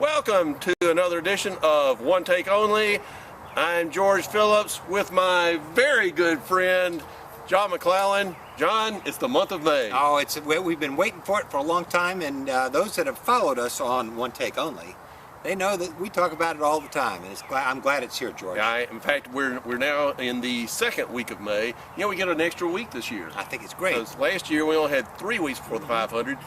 Welcome to another edition of One Take Only. I'm George Phillips with my very good friend, John McClellan. John, it's the month of May. Oh, we've been waiting for it for a long time, and those that have followed us on One Take Only, they know that we talk about it all the time, and I'm glad it's here, George. In fact, we're now in the second week of May. You know, we get an extra week this year. I think it's great. Because last year we only had 3 weeks before the 500.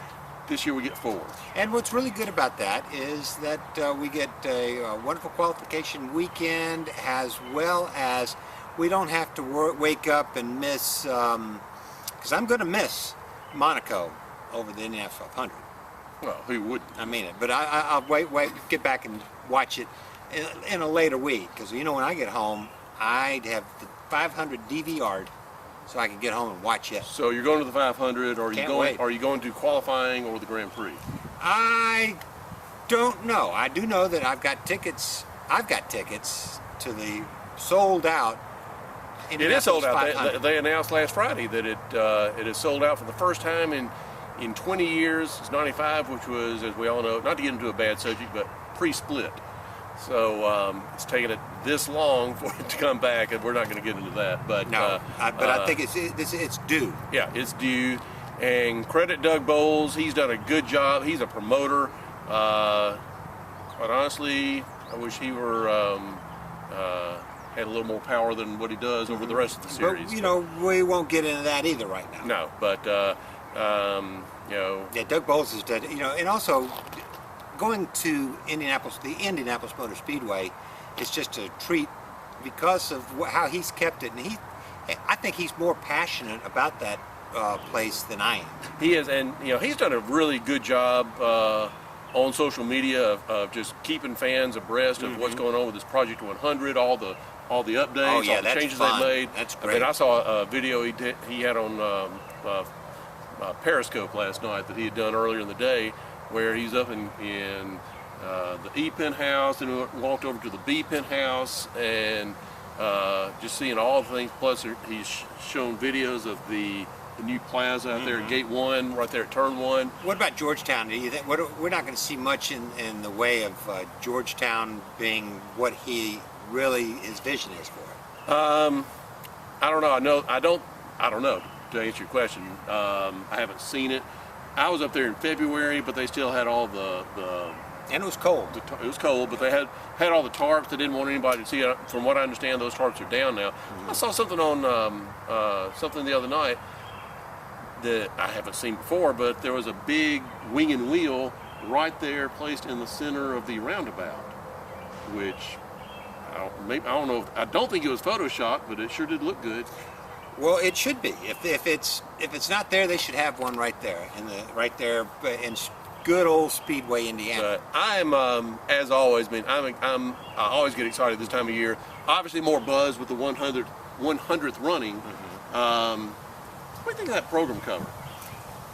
This year we get 4. And what's really good about that is that we get a wonderful qualification weekend, as well as we don't have to wake up and miss, because I'm going to miss Monaco over the Indianapolis 500. Well, who wouldn't? I mean it, but I'll get back and watch it in a later week, because you know, when I get home, I'd have the 500 DVR'd so I can get home and watch it. So you're going to the 500, or are you going to qualifying or the Grand Prix? I don't know. I do know that I've got tickets. I've got tickets to the sold out. It is sold out. They announced last Friday that it is sold out for the first time in 20 years. It's 95, which was, as we all know, not to get into a bad subject, but pre-split. So it's taken it this long for it to come back, and we're not going to get into that. But no, I think it's due. Yeah, it's due. And credit Doug Bowles. He's done a good job. He's a promoter. Quite honestly, I wish he were had a little more power than what he does over the rest of the series. But you know, we won't get into that either right now. No, but you know. Yeah, Doug Bowles is dead. You know, and also, going to Indianapolis, the Indianapolis Motor Speedway, is just a treat because of how he's kept it, and I think he's more passionate about that place than I am. He is, and you know, he's done a really good job on social media of just keeping fans abreast of what's going on with this Project 100, all the updates, all the changes they made. That's great. I mean, I saw a video he had on Periscope last night that he had done earlier in the day, where he's up in the E penthouse and walked over to the B penthouse, and just seeing all the things. Plus, he's shown videos of the new plaza out there at Gate 1, right there at Turn 1. What about Georgetown? Do you think we're not going to see much in the way of Georgetown being what he really his vision is for it? I don't know. I don't know. To answer your question, I haven't seen it. I was up there in February, but they still had all the and it was cold. It was cold, but they had all the tarps. They didn't want anybody to see it. From what I understand, those tarps are down now. I saw something on something the other night that I haven't seen before, but there was a big wing and wheel right there, placed in the center of the roundabout, which I don't know. I don't think it was Photoshopped, but it sure did look good. Well, it should be. If it's not there, they should have one right there in good old Speedway, Indiana. I'm as always. I always get excited this time of year. Obviously, more buzz with the 100th running. What do you think of that program cover?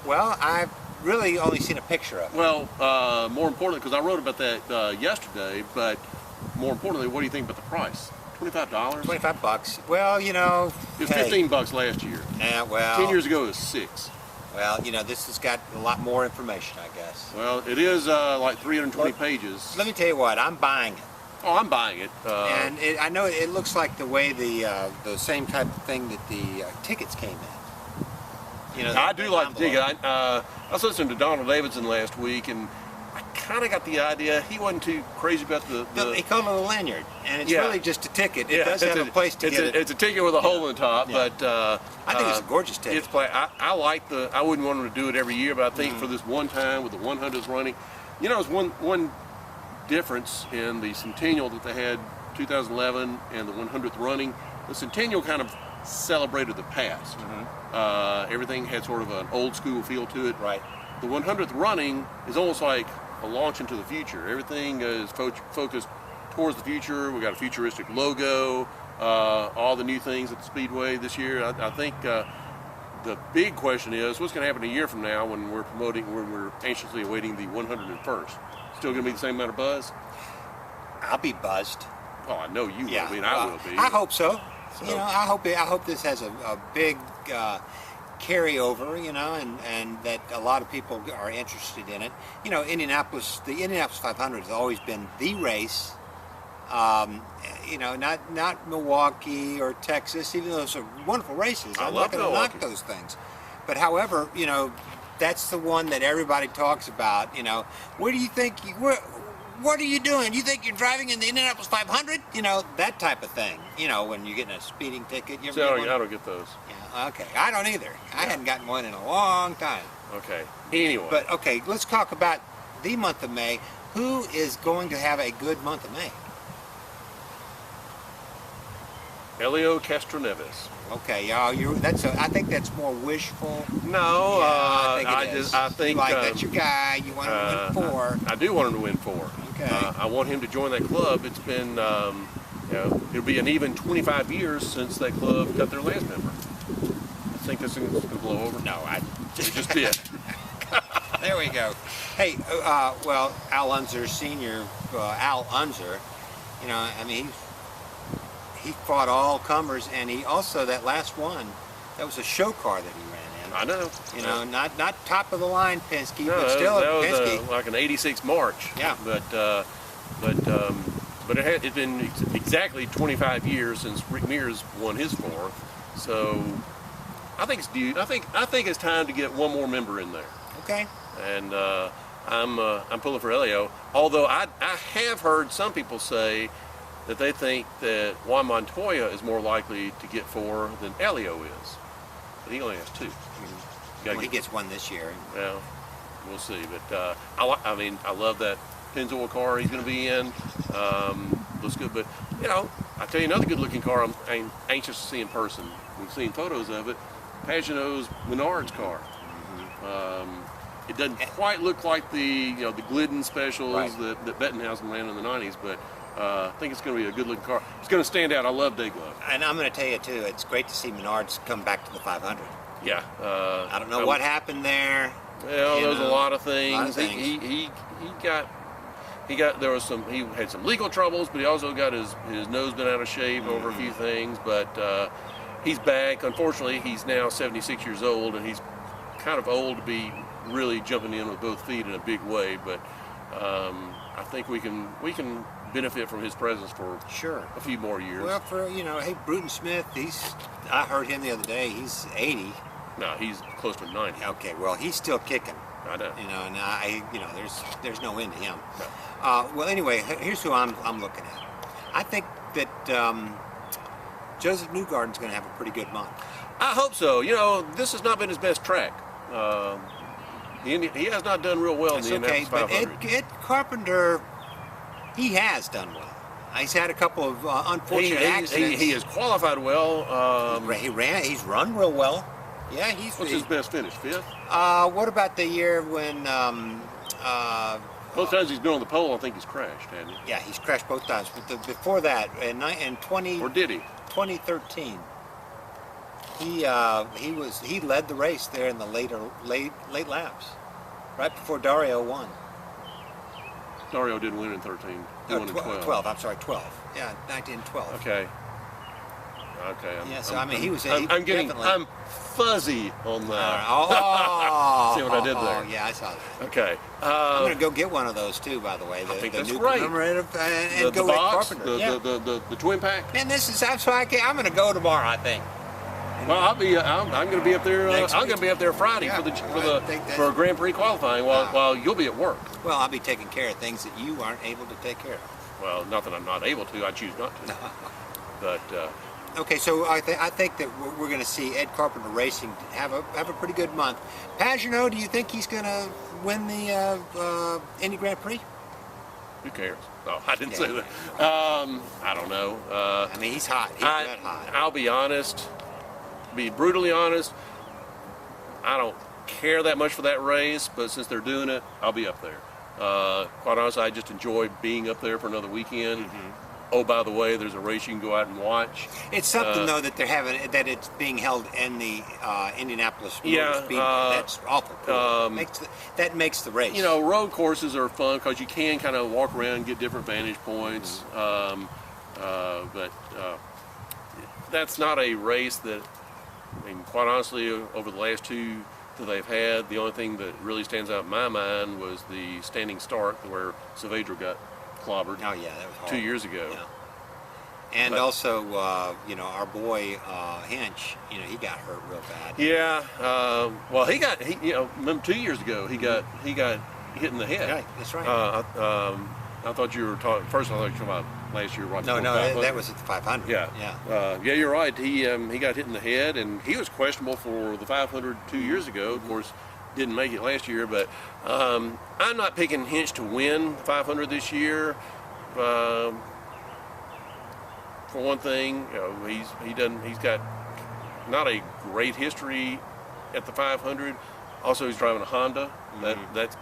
Well, I've really only seen a picture of it. Well, more importantly, because I wrote about that yesterday, but more importantly, what do you think about the price? $25? $25. Well, you know, it was $15 last year. Yeah, well, 10 years ago it was $6. Well, you know, this has got a lot more information, I guess. Well, it is like 320 pages. Let me tell you what, I'm buying it. Oh, I'm buying it. And I know it looks like the way the same type of thing that the tickets came in. You know, I do like the ticket. I was listening to Donald Davidson last week, and I kind of got the idea he wasn't too crazy about the He called it a lanyard, and it's really just a ticket. It does have a place to get it. It's a ticket with a hole in the top, but I think it's a gorgeous ticket. I like I wouldn't want them to do it every year, but I think for this one time with the 100th running, you know, it's one difference in the Centennial that they had 2011 and the 100th running. The Centennial kind of celebrated the past. Everything had sort of an old school feel to it. Right. The 100th running is almost like a launch into the future. Everything is focused towards the future. We got a futuristic logo, all the new things at the Speedway this year. I think the big question is what's going to happen a year from now when we're anxiously awaiting the 101st. Still going to be the same amount of buzz? I'll be buzzed. Oh, I know you will. I mean, I will be. I hope so. You know, I hope this has a big carryover, and that a lot of people are interested in it. The Indianapolis 500 has always been the race. Not Milwaukee or Texas, even though those are wonderful races. I'm not going to knock those things. But however, that's the one that everybody talks about. Where do you think what are you doing? You think you're driving in the Indianapolis 500? That type of thing. When you're getting a speeding ticket. You ever get one? I don't get those. Yeah, okay. I don't either. I hadn't gotten one in a long time. Okay. Anyway. But okay, let's talk about the month of May. Who is going to have a good month of May? Helio Castroneves. Okay, I think that's more wishful. No, I think that's your guy. You want him to win 4. I do want him to win 4. Okay. I want him to join that club. It's been, it'll be an even 25 years since that club got their last member. I think this thing's going to blow over. No, it just did. There we go. Hey, Al Unser Sr., Al Unser, he fought all comers, and he also, that last one, that was a show car that he ran in. I know. Not top of the line Penske, no, but still that was Penske. like an '86 March. Yeah. But it's been exactly 25 years since Rick Mears won his 4th. So I think it's due. I think it's time to get one more member in there. Okay. And I'm pulling for Helio. Although I have heard some people say that they think that Juan Montoya is more likely to get 4 than Helio is. But he only has 2. He gets 1 this year. Well, we'll see. But I love that Pennzoil car he's going to be in. Looks good. But I tell you another good-looking car I'm anxious to see in person. We've seen photos of it. Pagenaud's Menards car. It doesn't quite look like the Glidden specials that Bettenhausen ran in the '90s, but I think it's going to be a good-looking car. It's going to stand out. I love Dayglow. And I'm going to tell you, too, it's great to see Menards come back to the 500. Yeah. I don't know what happened there. Well, there was a lot of things. A lot of things. He had some legal troubles, but he also got his nose bent out of shape over a few things. But he's back. Unfortunately, he's now 76 years old, and he's kind of old to be really jumping in with both feet in a big way. But I think we can benefit from his presence for a few more years. Well, hey, Bruton Smith, I heard him the other day, he's 80. No, he's close to 90. Okay, well, he's still kicking. I know. And there's no end to him. No. Well, anyway, here's who I'm looking at. I think that Joseph Newgarden's going to have a pretty good month. I hope so. This has not been his best track. He has not done real well in the Indianapolis 500. But Ed Carpenter, he has done well. He's had a couple of unfortunate accidents. He has qualified well. He's run real well. Yeah, what's his best finish? 5th? What about the year when? Both times he's been on the pole, I think he's crashed, hasn't he? Yeah, he's crashed both times. But before that, in 2013, he led the race there in the late laps, right before Dario won. Dario didn't win in 13. He won in 12. 12. I'm sorry, 12. Yeah, 1912. Okay. He was. I'm fuzzy on that. See what I did there? Oh, yeah, I saw that. Okay. I'm going to go get one of those too, by the way. I think that's new great. And the go box, with Carpenter. the twin pack. Man, I'm going to go tomorrow, I think. Well, I'm going to be up there. I'm going to be up there Friday for a Grand Prix qualifying while you'll be at work. Well, I'll be taking care of things that you aren't able to take care of. Well, not that I'm not able to. I choose not to. But. Okay, so I think that we're going to see Ed Carpenter Racing have a pretty good month. Pagenaud, do you think he's going to win the Indy Grand Prix? Who cares? No, I didn't say that. I don't know. He's hot. He's that hot. I'll be honest. Be brutally honest. I don't care that much for that race, but since they're doing it, I'll be up there. Quite honestly, I just enjoy being up there for another weekend. Oh, by the way, there's a race you can go out and watch. It's something though that that it's being held in the Indianapolis Motor Speedway. That's awful cool. That makes the race. Road courses are fun because you can kind of walk around and get different vantage points. But that's not a race that And quite honestly, over the last two that they've had, the only thing that really stands out in my mind was the standing start where Saavedra got clobbered Oh yeah, that was horrible. 2 years ago. Yeah. And But- also, our boy Hinch, he got hurt real bad. Yeah, well, remember 2 years ago he got hit in the head. Right, that's right. I thought you were talking. First, I thought you were talking about last year. Right No, before no, 500. that was at the 500. Yeah, Yeah. yeah. You're right. He got hit in the head, and he was questionable for the 500 2 years ago. Of course, didn't make it last year. But I'm not picking Hinch to win the 500 this year. For one thing, he's got not a great history at the 500. Also, he's driving a Honda. That's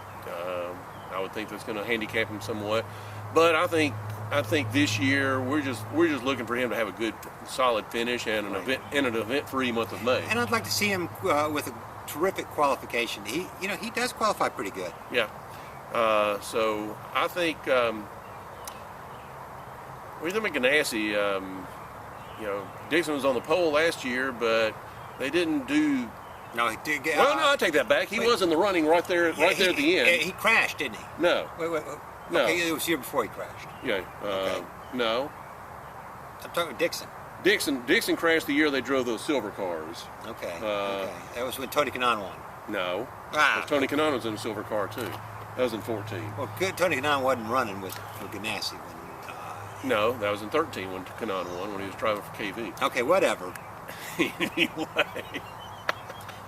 I would think that's going to handicap him somewhat. But I think this year we're just looking for him to have a good, solid finish and an event-free month of May. And I'd like to see him with a terrific qualification. He does qualify pretty good. Yeah. So I think Ethan Ganassi, Dixon was on the pole last year, but they didn't do. No, he did get. Well, no, I take that back. He was in the running right there at the end. He crashed, didn't he? No. Wait. No. Okay, it was the year before he crashed. Yeah. Okay. No. I'm talking about Dixon. Dixon crashed the year they drove those silver cars. Okay. Okay. That was when Tony Kanaan won. No. Ah. Tony Kanaan was in a silver car too. That was in 14. Well, Tony Kanaan wasn't running for Ganassi when. No, that was in 13 when Kanaan won, when he was driving for KV. Okay, whatever. Anyway.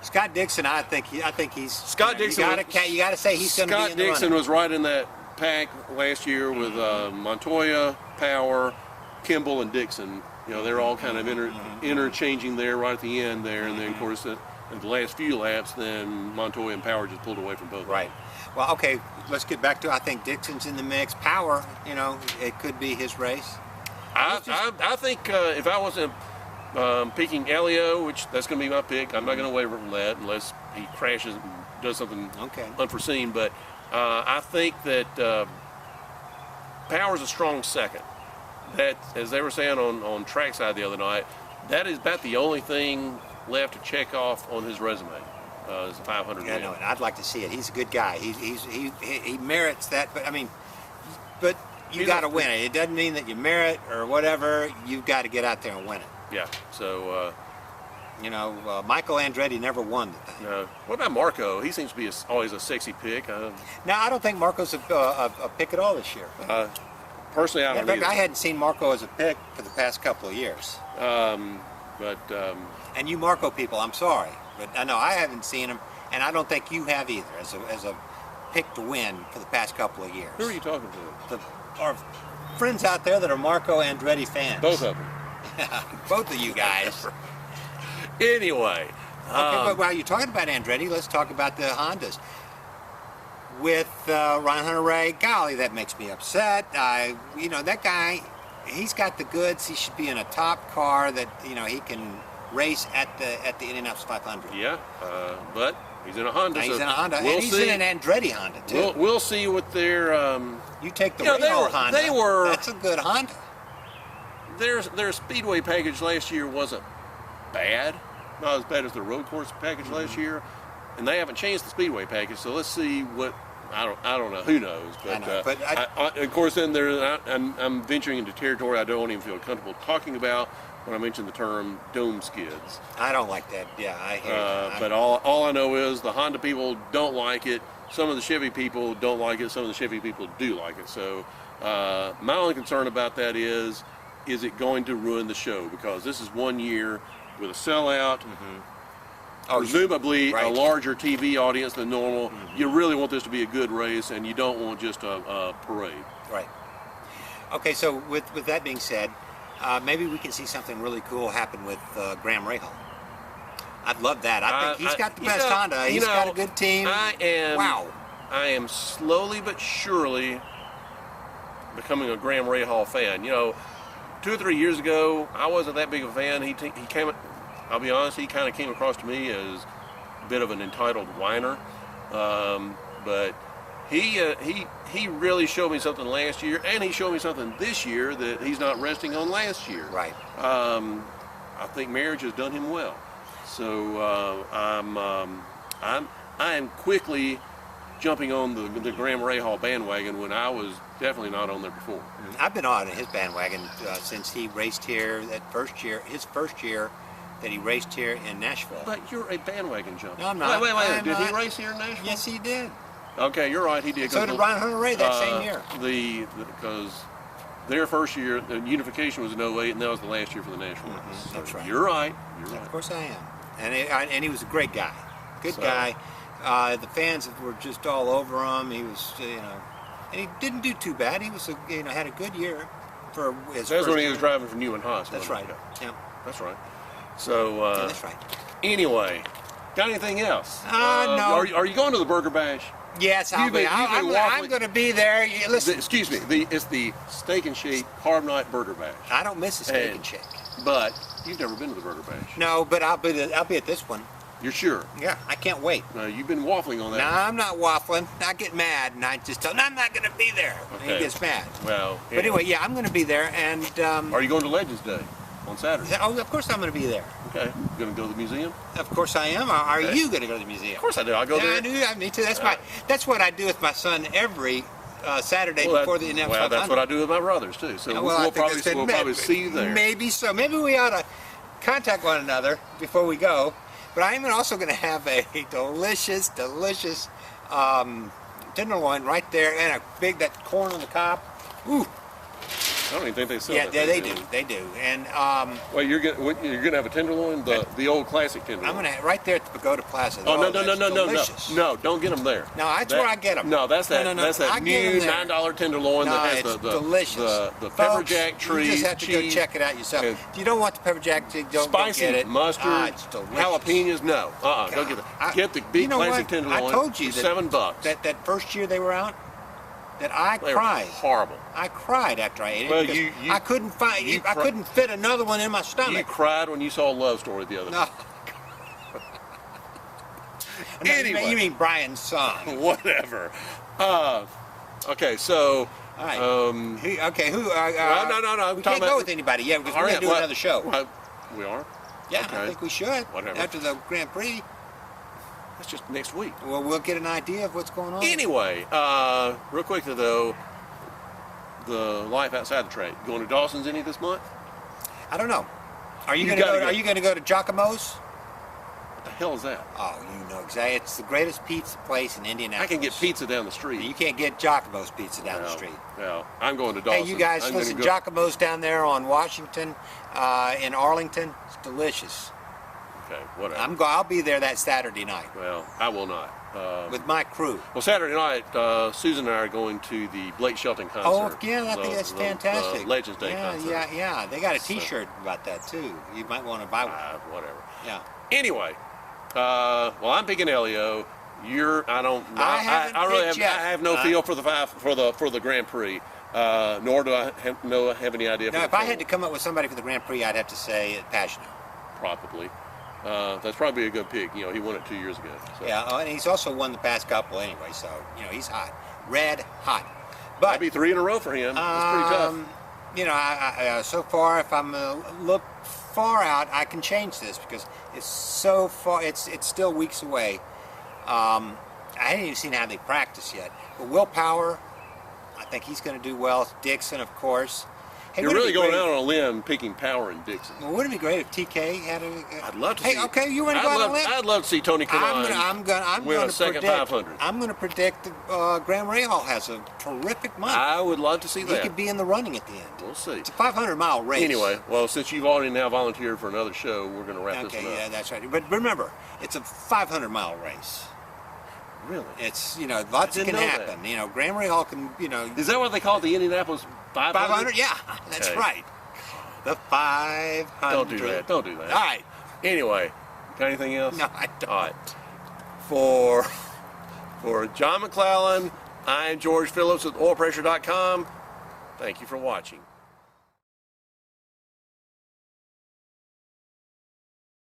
Scott Dixon, I think he's. Scott Dixon. You got to say he's going to be in Scott the Dixon running. was right in that pack last year with Montoya, Power, Kimball, and Dixon. They're all kind of interchanging there right at the end there, and then of course at the last few laps, then Montoya and Power just pulled away from both. Right. Well, okay. Let's get back to. I think Dixon's in the mix. Power, it could be his race. I think if I wasn't picking Elio, which that's going to be my pick, I'm not going to waver from that unless he crashes and does something unforeseen. But I think that Power's a strong second. That, as they were saying on trackside the other night, that is about the only thing left to check off on his resume. Is a 500. Yeah, no, and I'd like to see it. He's a good guy. He merits that. But you got to win it. It doesn't mean that you merit or whatever. You've got to get out there and win it. Yeah. So. Michael Andretti never won the thing. What about Marco? He seems to be always a sexy pick. Now, I don't think Marco's a pick at all this year. Personally, I don't In fact, either. I hadn't seen Marco as a pick for the past couple of years. And you Marco people, I'm sorry, but I know I haven't seen him, and I don't think you have either as a pick to win for the past couple of years. Who are you talking to? Our friends out there that are Marco Andretti fans. Both of them. Both of you guys. Anyway. Okay, but while you're talking about Andretti, let's talk about the Hondas. With Ron Hunter-Reay, golly, that makes me upset. That guy, he's got the goods. He should be in a top car that he can race at the Indianapolis 500. Yeah, but he's in a Honda. Now, he's so in a Honda, we'll and he's see. in an Andretti Honda too. We'll see what their you take the they Rahal were- Honda. they were- That's a good Honda. their speedway package last year wasn't bad, not as bad as their road course package last year, and they haven't changed the speedway package. So let's see what. I don't know. Who knows? But, I know, but of course, then I'm venturing into territory I don't even feel comfortable talking about when I mention the term dome skids. I don't like that. Yeah, I hear you. But all I know is the Honda people don't like it. Some of the Chevy people don't like it. Some of the Chevy people do like it. So my only concern about that is it going to ruin the show? Because this is 1 year with a sellout. Presumably right. a larger TV audience than normal. You really want this to be a good race, and you don't want just a parade. Right. Okay, so with that being said, maybe we can see something really cool happen with Graham Rahal. I'd love that. I think he's got the best Honda. He's got a good team. I am slowly but surely becoming a Graham Rahal fan. 2 or 3 years ago, I wasn't that big of a fan. He came. I'll be honest, he kind of came across to me as a bit of an entitled whiner, but he really showed me something last year, and he showed me something this year that he's not resting on last year. Right. I think marriage has done him well. So I am quickly jumping on the Graham Rahal bandwagon when I was definitely not on there before. I've been on his bandwagon since he raced here his first year that he raced here in Nashville. But you're a bandwagon jumper. No, I'm not. Wait. I'm Did not. he race here in Nashville? Yes, he did. Okay, you're right. He did. So did Ryan Hunter-Reay that same year. Because their first year, the unification was in 08, and that was the last year for the Nashville. So That's right. You're right. You're right. Of course I am. And he was a great guy. Good So- guy. The fans were just all over him. He was, and he didn't do too bad. He was, had a good year for his That's first when he was year. driving for New and Haas. That's wasn't right. he? Yeah. That's right. So Yeah, that's right. anyway, got anything else? No. Are you going to the Burger Bash? Yes, I'll You've be. been I'm waffling- going to be there. Listen, Excuse me. It's the Steak and Shake Carb Night Burger Bash. I don't miss the steak and shake. But you've never been to the Burger Bash. No, but I'll be at this one. You're sure? Yeah, I can't wait. No, you've been waffling on that. No, I'm not waffling. I get mad, and I just tell him I'm not going to be there. And Okay. he gets mad. Well, But anyway, yeah, I'm going to be there, and are you going to Legends Day on Saturday? of course I'm going to be there. Okay. You going to go to the museum? Of course I am. Are Okay. you going to go to the museum? Of course I do. I'll go Yeah, there. me too. That's what I do with my son every Saturday Well, before the Indianapolis well, that's 500. what I do with my brothers too. So Yeah, we'll I think probably I said we'll probably see you there. Maybe so. Maybe we ought to contact one another before we go. But I am also going to have a delicious tenderloin right there, and that corn on the cob. Ooh, I don't even think they sell yeah, that. they thing, do, they do. And Well, you're gonna have a tenderloin, the old classic tenderloin. I'm going to right there at the Pagoda Plaza. Oh no that's delicious. no! Don't get them there. No, that's where I get 'em. No, that's that. No. That's I that get 'em new there. $9 tenderloin No, that has it's the delicious. the pepper Folks, jack trees, you just have to go cheese, check it out yourself. and If you don't want the pepper jack, don't spicy get it. mustard, It's delicious. jalapenos. No, don't get that. Get the big You know classic what? tenderloin. I told you for that- $7. That first year they were out, that I They were cried. horrible. I cried after I ate it. Well, because you- I couldn't find. you I cri- couldn't fit another one in my You stomach. cried when you saw Love Story the other No. Anyway. You mean Brian's song? day. Whatever. Okay, so. All right. Um, Who? No. no. I'm We talking can't go about- with anybody yet because all we're right, gonna do well, another show. well, we are. Yeah, okay. I think we should. Whatever. After the Grand Prix, That's just next week. well, we'll get an idea of what's going on. Anyway, real quickly though, the life outside the track. Going to Dawson's any this month? I don't know. Are you You gonna gotta go? go. Are you gonna go to Giacomo's? What the hell is that? Oh, you know exactly. It's the greatest pizza place in I Indianapolis. can get pizza down the street. You can't get Giacomo's pizza down the Well, street. Well, I'm going to Hey, Dawson's. you guys, I'm gonna listen, go- Giacomo's down there on Washington, in Arlington. It's delicious. Okay, whatever. I'll be there that Saturday night Well, I will not. with my crew. Well, Saturday night, Susan and I are going to the Blake Shelton concert. Oh yeah, I think that's fantastic. The Legends Day yeah, concert. Yeah. They got a T-shirt about that too. You might want to buy one. Whatever. Yeah. Anyway, well, I'm picking Elio. I haven't I really picked have. yet. I have no feel for the Grand Prix. Nor do I have any idea. Now, for if the I had to pole, come up with somebody for the Grand Prix, I'd have to say Pagano. probably. That's probably a good pick. You know, he won it 2 years ago. So. Yeah, and he's also won the past couple anyway, so he's hot, red hot. But That'd be 3 in a row for him. That's pretty tough. I so far, if I'm look far out, I can change this because it's so far. It's still weeks away. I haven't even seen how they practice yet. But Will Power, I think he's going to do well. Dixon, of course. Hey, You're wouldn't it really be going great- out on a limb picking Power and Dixon. Well, wouldn't it be great if TK had a? I'd love to Hey, see. okay, you want to go out on a limb? I'd love to see Tony Kanaan I'm win going a second predict, 500. I'm going to predict that Graham Rahal has a terrific month. I would love to see He that. could be in the running at the end. We'll see. It's a 500-mile race. Anyway, well, since you've already now volunteered for another show, we're going to wrap this Okay, one yeah, up. that's right. But remember, it's a 500-mile race. Really? It's lots I can didn't know that. happen. Graham Rahal can Is that what they call the Indianapolis 500? 500. Yeah, that's Okay. right. The 500. Don't do that. Don't do that. All right. Anyway, got anything else? No, I don't. All right. For John McClellan, I am George Phillips with oilpressure.com. Thank you for watching.